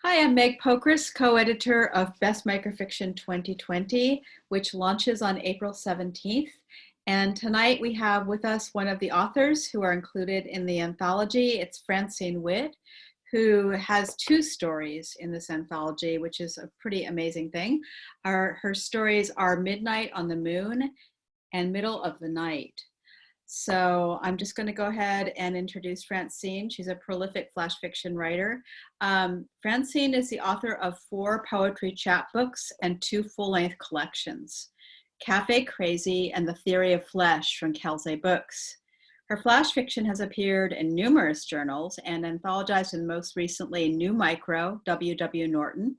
Hi, I'm Meg Pokrass, co-editor of Best Microfiction 2020, which launches on April 17th. And tonight we have with us one of the authors who are included in the anthology. It's Francine Witte, who has two stories in this anthology, which is a pretty amazing thing. Her stories are Midnight on the Moon and Middle of the Night. So I'm just going to go ahead and introduce Francine. She's a prolific flash fiction writer. Francine is the author of 4 poetry chapbooks and 2 full-length collections, Cafe Crazy and The Theory of Flesh from Kelsey Books. Her flash fiction has appeared in numerous journals and anthologized in most recently New Micro, W.W. Norton.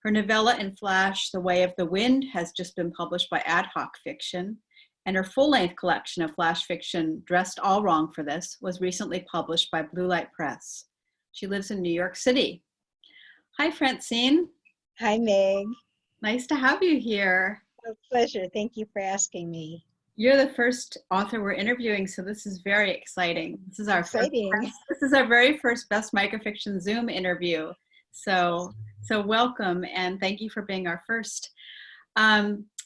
Her novella in flash, The Way of the Wind, has just been published by Ad Hoc Fiction. And her full-length collection of flash fiction, Dressed All Wrong for This, was recently published by Blue Light Press. She lives in New York City. Hi, Francine. Hi, Meg. Nice to have you here. A pleasure. Thank you for asking me. You're the first author we're interviewing, so this is very exciting. This is our very first Best Microfiction Zoom interview. So welcome, and thank you for being our first.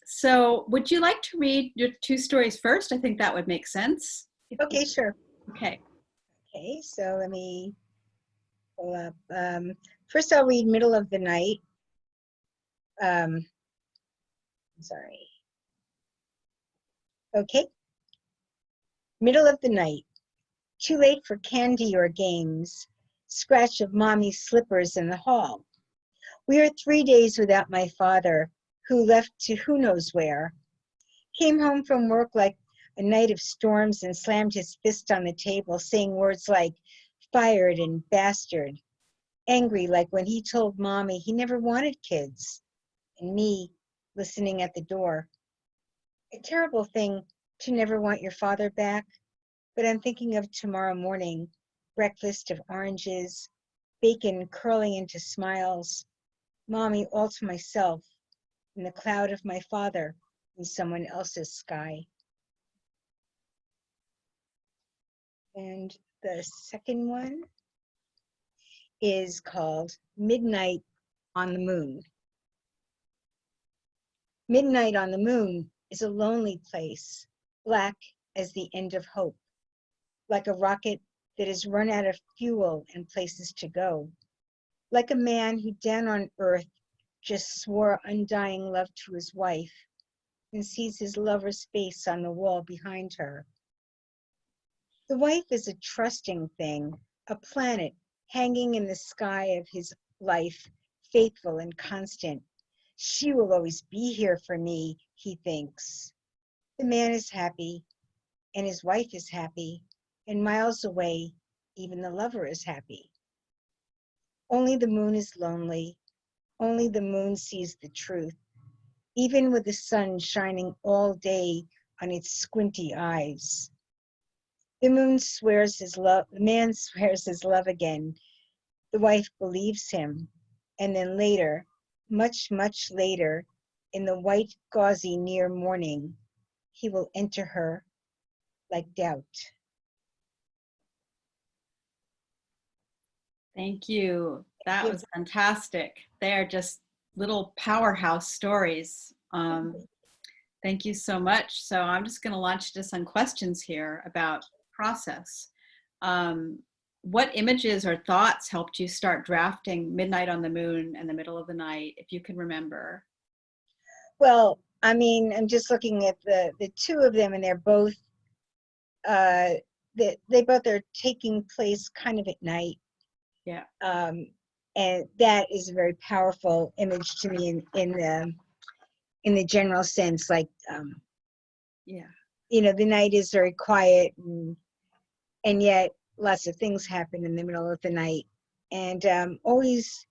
So would you like to read your 2 stories first? I think that would make sense. Okay, sure. Okay. Okay, so let me pull up. First, I'll read Middle of the Night. Sorry. Okay. Middle of the night. Too late for candy or games. Scratch of mommy's slippers in the hall. We are 3 days without my father, who left to who knows where. Came home from work like a night of storms and slammed his fist on the table, saying words like fired and bastard. Angry like when he told mommy he never wanted kids. And me listening at the door. A terrible thing to never want your father back, but I'm thinking of tomorrow morning, breakfast of oranges, bacon curling into smiles, mommy all to myself, in the cloud of my father in someone else's sky. And the second one is called Midnight on the Moon. Midnight on the moon is a lonely place, black as the end of hope, like a rocket that has run out of fuel and places to go, like a man who down on earth just swore undying love to his wife and sees his lover's face on the wall behind her. The wife is a trusting thing, a planet hanging in the sky of his life, faithful and constant. She will always be here for me, he thinks. The man is happy, and his wife is happy, and miles away, even the lover is happy. Only the moon is lonely. Only the moon sees the truth, even with the sun shining all day on its squinty eyes. The moon swears his love, the man swears his love again. The wife believes him, and then later, much, much later, in the white gauzy near morning, he will enter her like doubt. Thank you. That was fantastic. They are just little powerhouse stories. Thank you so much. So I'm just going to launch into some questions here about process. What images or thoughts helped you start drafting Midnight on the Moon and The Middle of the Night, if you can remember? Well, I mean, I'm just looking at the 2 of them, and they're both, they both are taking place kind of at night. Yeah. And that is a very powerful image to me in the general sense, like, yeah, you know, the night is very quiet, and yet lots of things happen in the middle of the night. And always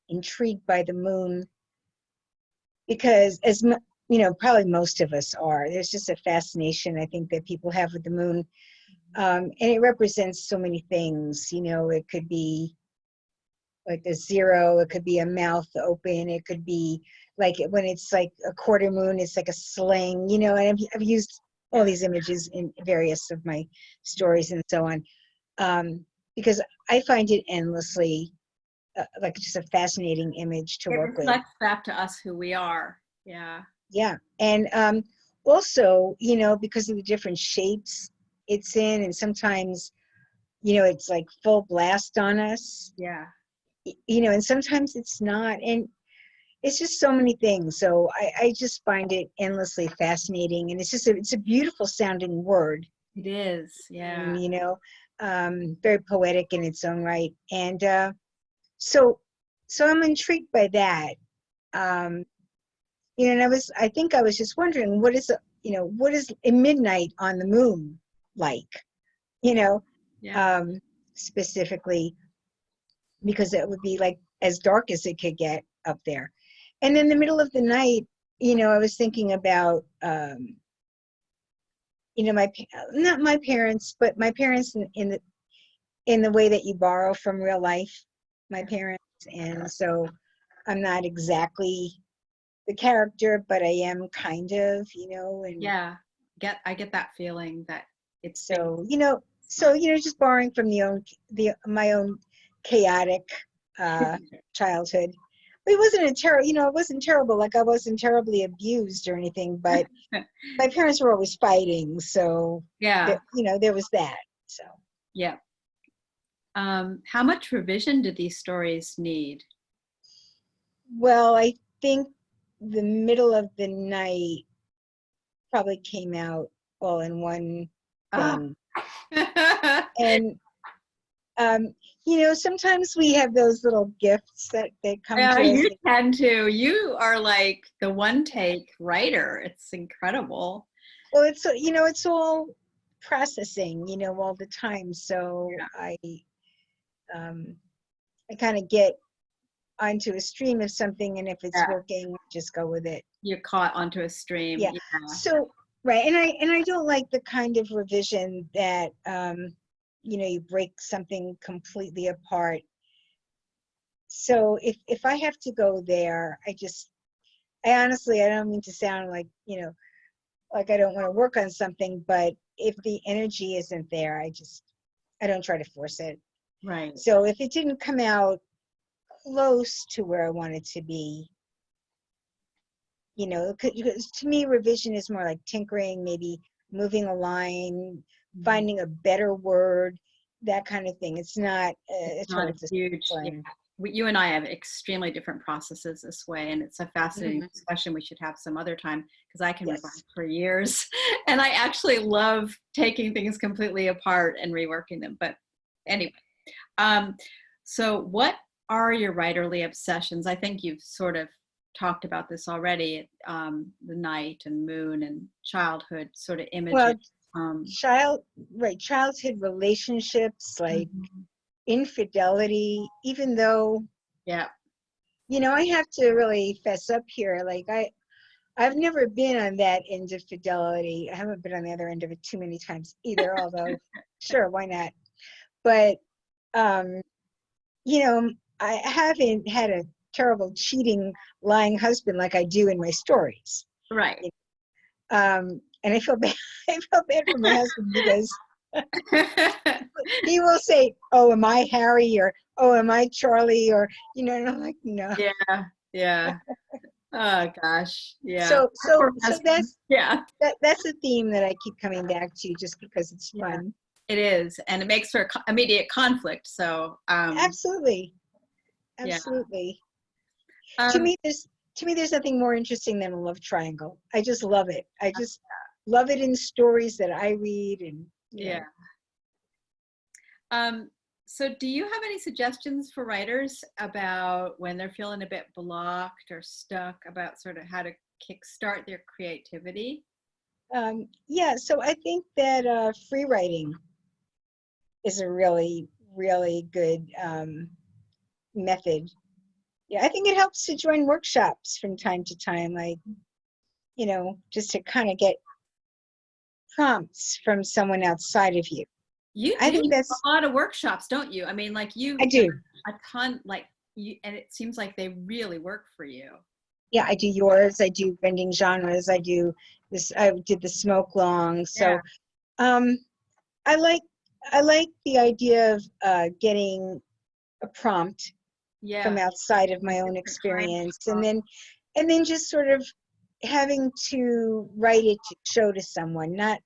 intrigued by the moon, because as you know, probably most of us are, there's just a fascination I think that people have with the moon. And it represents so many things. You know, it could be like a 0, it could be a mouth open, it could be like when it's like a quarter moon, it's like a sling, you know, and I've used all these images in various of my stories and so on, because I find it endlessly like just a fascinating image to It work with. reflects back to us who we are. Yeah. Yeah. And also, you know, because of the different shapes it's in, and sometimes, you know, it's like full blast on us, Yeah. you know, and sometimes it's not. And it's just so many things. So I just find it endlessly fascinating. And it's just it's a beautiful sounding word. It is. Yeah. And, you know, very poetic in its own right. And so I'm intrigued by that. Um, you know, and I think I was just wondering, what is, you know, what is a midnight on the moon like, you know, Yeah. um, specifically, because it would be like as dark as it could get up there. And in the middle of the night, you know, I was thinking about, you know, not my parents, but my parents in the way that you borrow from real life, my parents. And so I'm not exactly the character, but I am kind of, you know, and Yeah. I get that feeling that it's so, you know, just borrowing from my own chaotic childhood. It wasn't you know, it wasn't terrible. Like I wasn't terribly abused or anything, but my parents were always fighting. So, yeah. you know, there was that. So, Yeah. How much revision do these stories need? well, I think the middle of the night probably came out all in one Ah. thing. And you know, sometimes we have those little gifts that they come Yeah, to us. you tend to. You are like the one take writer. It's incredible. Well, it's you know, it's all processing, you know, all the time. So um, I kind of get onto a stream of something, and if it's Yeah. working, just go with it. You're caught onto a stream. Yeah. Yeah. So right, and I don't like the kind of revision that you know, you break something completely apart. So if I have to go there, I honestly, I don't mean to sound like, you know, like I don't want to work on something, but if the energy isn't there, I don't try to force it. Right. So if it didn't come out close to where I want it to be, you know, because to me, revision is more like tinkering, maybe moving a line, finding a better word, that kind of thing. It's not a Not total a huge, yeah. discipline. You and I have extremely different processes this way, and it's a fascinating Mhm. discussion we should have some other time because I can revise Yes. for years, and I actually love taking things completely apart and reworking them. But anyway, um, so what are your writerly obsessions? I think you've sort of talked about this already. The night and moon and childhood sort of images. Well, Um, childhood relationships, like mhm. infidelity, even though, Yeah. you know, I have to really fess up here. Like I've never been on that end of fidelity. I haven't been on the other end of it too many times either, although sure, why not? But um, you know, I haven't had a terrible cheating, lying husband like I do in my stories. Right. And I feel bad. I feel bad for my husband because he will say, "Oh, am I Harry?" or "Oh, am I Charlie?" or you know, and I'm like, "No." Yeah. Yeah. Oh gosh. Yeah. So Poor so husband. Yeah. that's a theme that I keep coming back to just because it's Yeah. fun. It is, and it makes for immediate conflict. So, Absolutely, yeah. absolutely. To Um, me, there's nothing more interesting than a love triangle. I just love it. I just love it in stories that I read, and you yeah. know. So do you have any suggestions for writers about when they're feeling a bit blocked or stuck about sort of how to kickstart their creativity? Yeah, so I think that free writing is a really, really good method. Yeah, I think it helps to join workshops from time to time, like, you know, just to kind of get prompts from someone outside of you. You I do think that's, a lot of workshops, don't you? I mean, like I you've done do. a ton, like you, and it seems like they really work for you. Yeah, I do yours. I do bending genres. I do this. I did the smoke long. Yeah. So um, I like the idea of getting a prompt from Yeah. outside of my own Different kinds of experience, talk. and then just sort of having to write it to show to someone. Not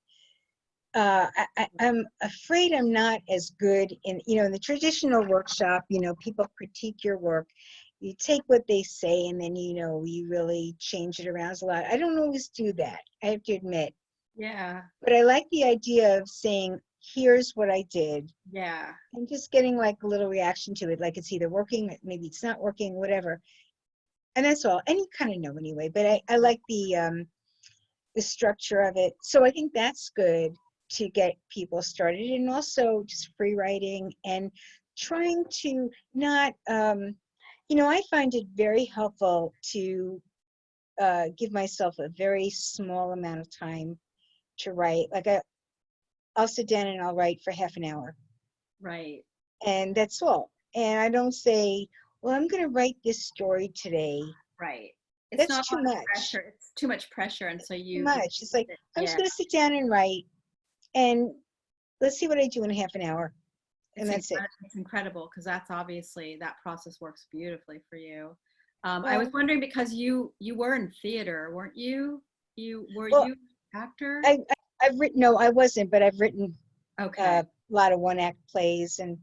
I'm afraid I'm not as good in, in the traditional workshop, people critique your work. You take what they say and then, you really change it around a lot. I don't always do that, I have to admit. Yeah. But I like the idea of saying, here's what I did, Yeah. and just getting like a little reaction to it. Like it's either working, maybe it's not working, whatever. And that's all. And you kind of know anyway, but I like the structure of it. So I think that's good to get people started, and also just free writing and trying to not, I find it very helpful to give myself a very small amount of time to write. Like I'll sit down and I'll write for half an hour, Right. and that's all. And I don't say, well, I'm going to write this story today. Right. It's That's not a too lot of much. pressure. It's too much pressure. And so Too you just, much. It's like, I'm just yeah, going to sit down and write, and let's see what I do in half an hour. And that's it. it's incredible because that's obviously that process works beautifully for you. I was Well, wondering because you were in theater, weren't you? Were well, you actor? I've written, no, I wasn't, but I've written Okay. a lot of one act plays, and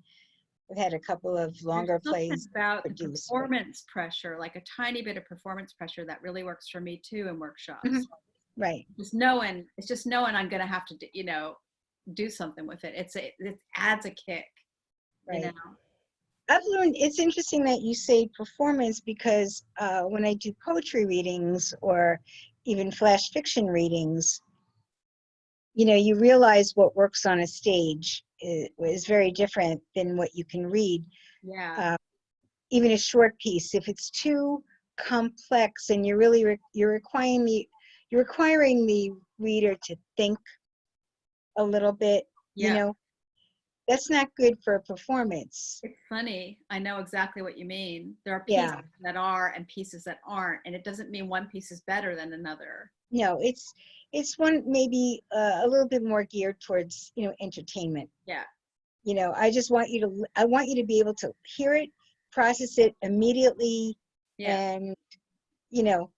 I've had a couple of There's longer something plays about the produced. But performance pressure, like a tiny bit of performance pressure that really works for me too in Mhm. workshops. Right. It's just knowing I'm going to have to, do something with it. It adds a kick, you know? Right. I've learned, it's interesting that you say performance, because when I do poetry readings or even flash fiction readings, you realize what works on a stage is very different than what you can read. Yeah. Uh, Even a short piece, if it's too complex and you're really you're requiring the reader to think a little bit, Yeah. that's not good for a performance. It's funny. I know exactly what you mean. There are pieces Yeah. that are and pieces that aren't, and it doesn't mean one piece is better than another. No, it's one maybe a little bit more geared towards, entertainment. Yeah. I want you to be able to hear it, process it immediately, Yeah. and you know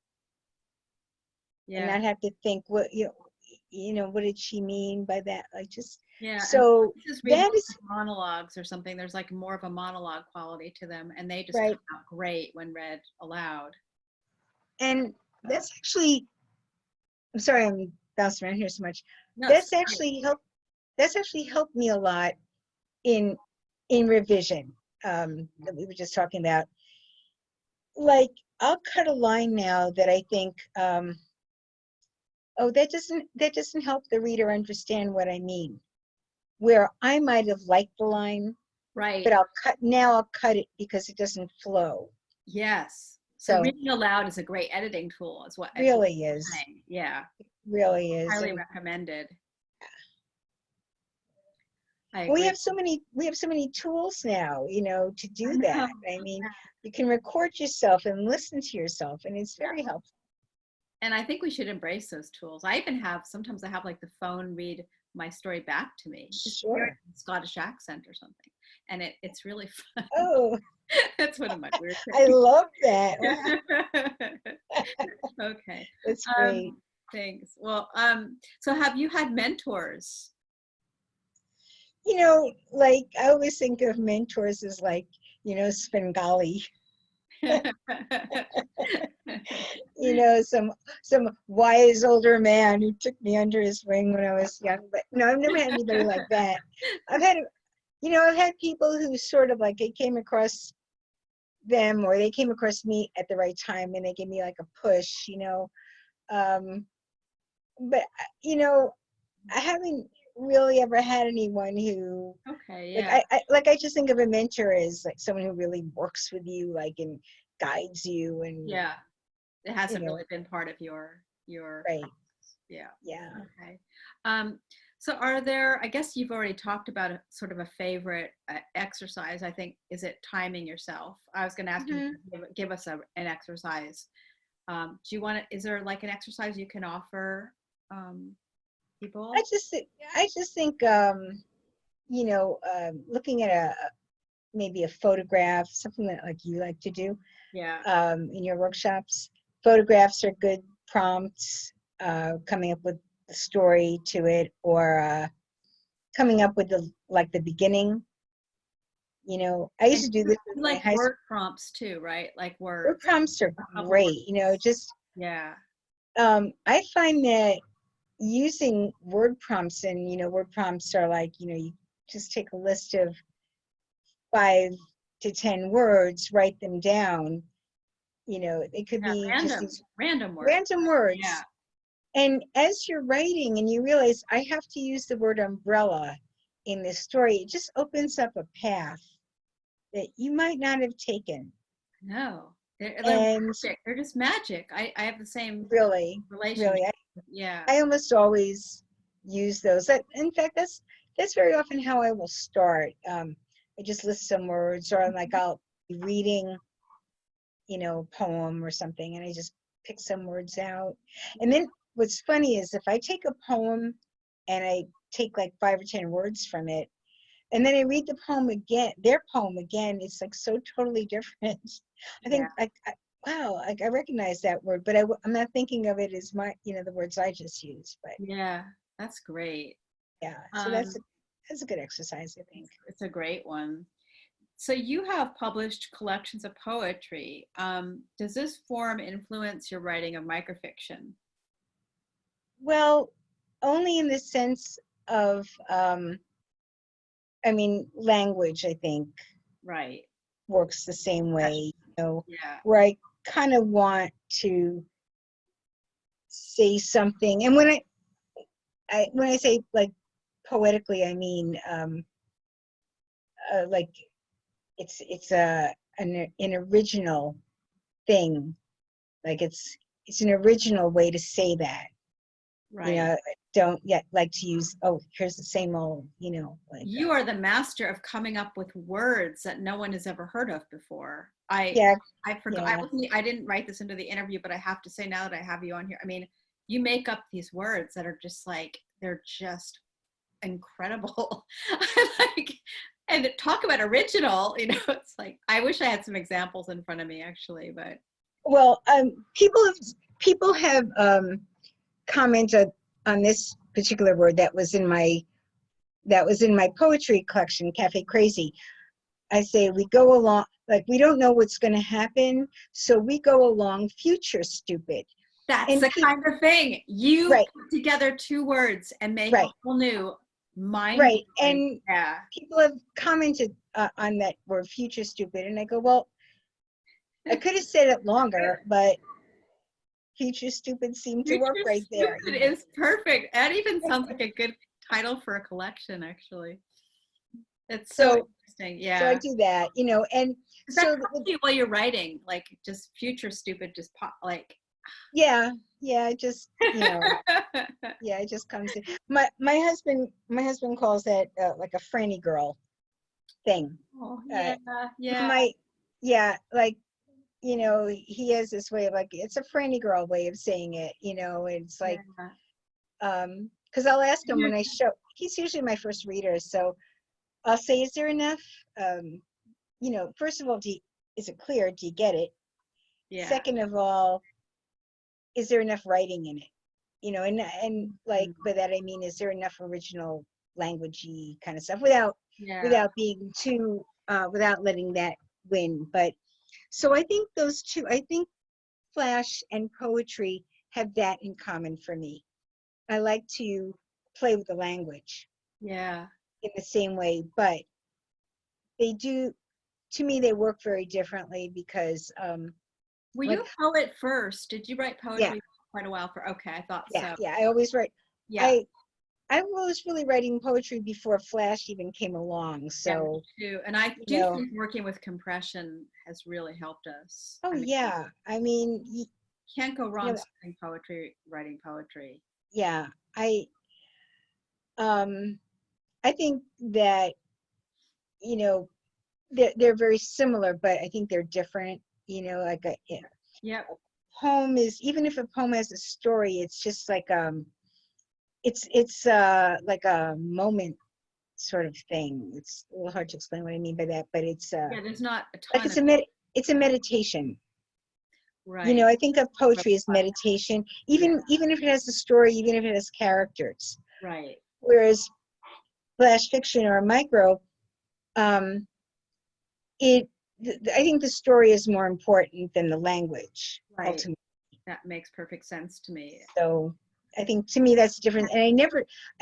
and Yeah. not have to think, what did she mean by that, like, just Yeah. And so pieces read more that is like monologues or something. There's like more of a monologue quality to them, and they just right. come out great when read aloud. And that's actually, I'm sorry, I'm bouncing around here so much. No, it's that's great. actually helped that's actually helped me a lot in revision, that we were just talking about. Like, I'll cut a line now that I think, oh, that doesn't help the reader understand what I mean, where I might have liked the line, but Right. I'll cut it because it doesn't flow. Yes. So So reading aloud is a great editing tool, is what I'm really is, saying. Yeah. really is. Highly And recommended. I we agree. have so many tools now, to I do know. that. I mean, you can record yourself and listen to yourself, and it's Yeah. very helpful. And I think we should embrace those tools. Sometimes I have like the phone read my story back to me. Just hear it Sure. in Scottish accent or something. And it's really fun. Oh, That's one of my weird I things. love that. Wow. Okay. That's great. Thanks. Well, so have you had mentors? Like, I always think of mentors as like, Svengali, some wise older man who took me under his wing when I was young. But no, I've never had anybody like that. I've had, I've had people who sort of like, I came across them, or they came across me at the right time, and they gave me like a push. Um, but I haven't really ever had anyone who, Okay, like, yeah. I just think of a mentor as like someone who really works with you, like, and guides you, and Yeah. It you hasn't know really been part of your right. process. Yeah. Yeah. Okay. Um, so are there, I guess you've already talked about a sort of a favorite exercise. I think, is it timing yourself? I was going to ask you Hmm. to give us an exercise. Do you want to, is there like an exercise you can offer I people? just thi- I just think, looking at maybe a photograph, something that like you like to do Yeah. in your workshops. Photographs are good prompts, coming up with the story to it, or coming up with the beginning. I used to do this with You my like high school. word prompts too, right? Like Word words. prompts are A couple words. great. Just Yeah. I find that using word prompts, and word prompts are like, you just take a list of 5 to 10 words, write them down. It could Yeah. be just these Random words. random Yeah. words. And as you're writing and you realize I have to use the word umbrella in this story, it just opens up a path that you might not have taken. No. They're And magic. They're just magic. I have the same really, relationship. really, Yeah. I almost always use those. In fact, that's very often how I will start. I just list some words, or I'm like, I'll be reading, a poem or something, and I just pick some words out. And then what's funny is if I take a poem and I take like 5 or 10 words from it, and then I read the poem again, their poem again, it's like so totally different. I Yeah. think wow, I recognize that word, but I'm not thinking of it as the words I just used. But Yeah. That's great. yeah, so Um, that's a good exercise, I think. it's a great one. So you have published collections of poetry. Does this form influence your writing of microfiction? Well, only in the sense of, language, I think, Right. works the same way, Yeah. where I kind of want to say something. And when I say like poetically, I mean like it's an original thing. Like it's an original way to say that. Right. I don't yet like to use, oh, here's the same old, like You are the master of coming up with words that no one has ever heard of before. yeah, I forgot. yeah. I didn't write this into the interview, but I have to say now that I have you on here, I mean, you make up these words that are just like they're just incredible. Like, and talk about original. It's like I wish I had some examples in front of me actually, but Well, people have commented on this particular word that was in my poetry collection, Cafe Crazy. I say we go along, like we don't know what's going to happen, so we go along future stupid. that's And the kind of thing you right, put together two words and make a right, whole new mind right. blowing. And Yeah. people have commented on that word future stupid, and I go, well, I could have said it longer, but future stupid seemed to work Future right there, Stupid is perfect. That even sounds like a good title for a collection, actually. It's so So interesting. so I Yeah. do that, and Does that so come to you while you're writing? Like just future stupid, just pop like. yeah, it just yeah, it just comes in. My husband calls that like a franny girl thing. Oh, Uh, yeah, yeah, my yeah, like he has this way of like it's a franny girl way of saying it. It's like yeah. because I'll ask him when I show. He's usually my first reader, so I'll say, "Is there enough? First of all, is it clear? Do you get it? Yeah. Second of all, is there enough writing in it? And like by that I mean, is there enough original languagey kind of stuff Yeah. without being too without letting that win? But so I think those two, I think Flash and poetry have that in common for me. I like to play with the language Yeah. in the same way, but they do, to me, they work very differently because Were you like a poet first? Did you write yeah, poetry for quite a while for? Okay, I thought yeah, so. yeah, I always write. Yeah. I was really writing poetry before Flash even came along. Yeah, me So, too. And I you do know, think working with compression has really helped us. oh I mean, yeah. I mean, can't go you wrong know, studying poetry, writing poetry. yeah. Um I think that, you know, they're very similar, but I think they're different. Like Yep. a poem is, even if a poem has a story, it's just like it's like a moment sort of thing. It's a little hard to explain what I mean by that, but it's Yeah, there's not a like ton of, it's a meditation. You right, know, I think of poetry as meditation, even if it has a story, even if it has characters. right. Whereas flash fiction or micro, um, I think the story is more important than the language, Right. ultimately. That makes perfect sense to me. So I think to me that's different. And I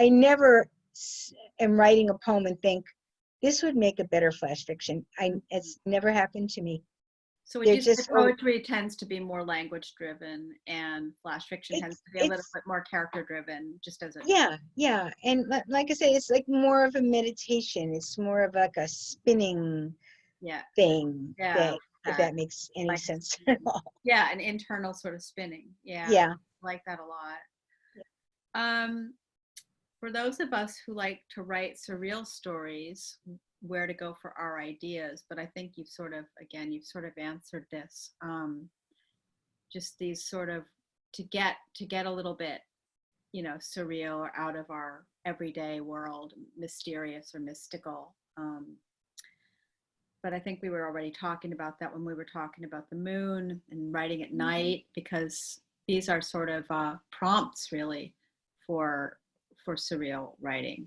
never am writing a poem and think this would make a better flash fiction. It's never happened to me. So would They're you say just poetry tends to be more language driven and flash fiction tends to be a little it's bit more character driven, just as a, yeah. And like I say, it's like more of a meditation. It's more of like a spinning yeah, thing yeah, that, if that makes any like, sense at all. yeah, an internal sort of spinning. Yeah, Yeah. I like that a lot. For those of us who like to write surreal stories, where to go for our ideas, but I think you've sort of, again, you've sort of answered this. Just these sort of to get a little bit, you know, surreal or out of our everyday world, mysterious or mystical. But I think we were already talking about that when we were talking about the moon and writing at night, because these are sort of prompts really for surreal writing.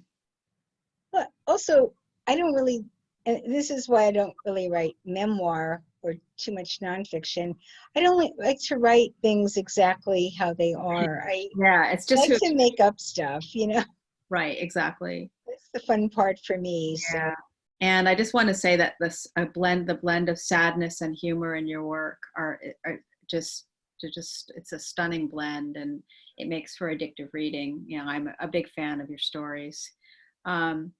But also, I don't really, and this is why I don't really write memoir or too much nonfiction. I don't like to write things exactly how they are. I Yeah, it's just like who, to make up stuff, you know. right, exactly. That's the fun part for me. So Yeah. And I just want to say that the blend of sadness and humor in your work are just, it's a stunning blend, and it makes for addictive reading. You know, I'm a big fan of your stories. Um,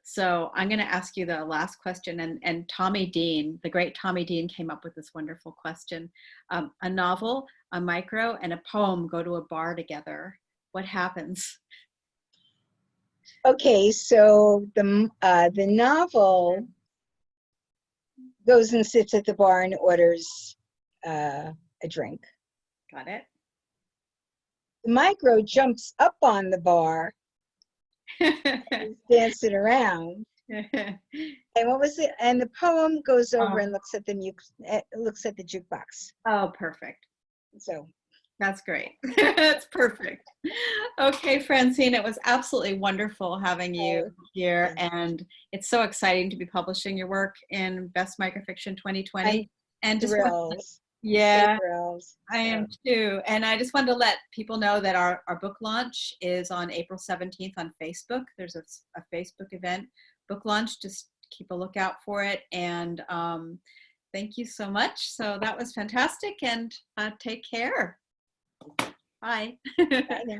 so I'm going to ask you the last question, and Tommy Dean, the great Tommy Dean, came up with this wonderful question. A novel, a micro, and a poem go to a bar together. What happens? okay, so the novel goes and sits at the bar and orders a drink. Got it? The micro jumps up on the bar, and is dancing around. And what was it? And the poem goes over and looks at looks at the jukebox. Oh, perfect. So That's great. That's perfect. Okay, Francine, it was absolutely wonderful having you here. And it's so exciting to be publishing your work in Best Microfiction 2020. I'm And just thrilled. yeah, Thrilled. I am too. And I just wanted to let people know that our book launch is on April 17th on Facebook. There's a Facebook event, book launch. Just keep a lookout for it. And thank you so much. So that was fantastic. And take care. Bye. Bye now.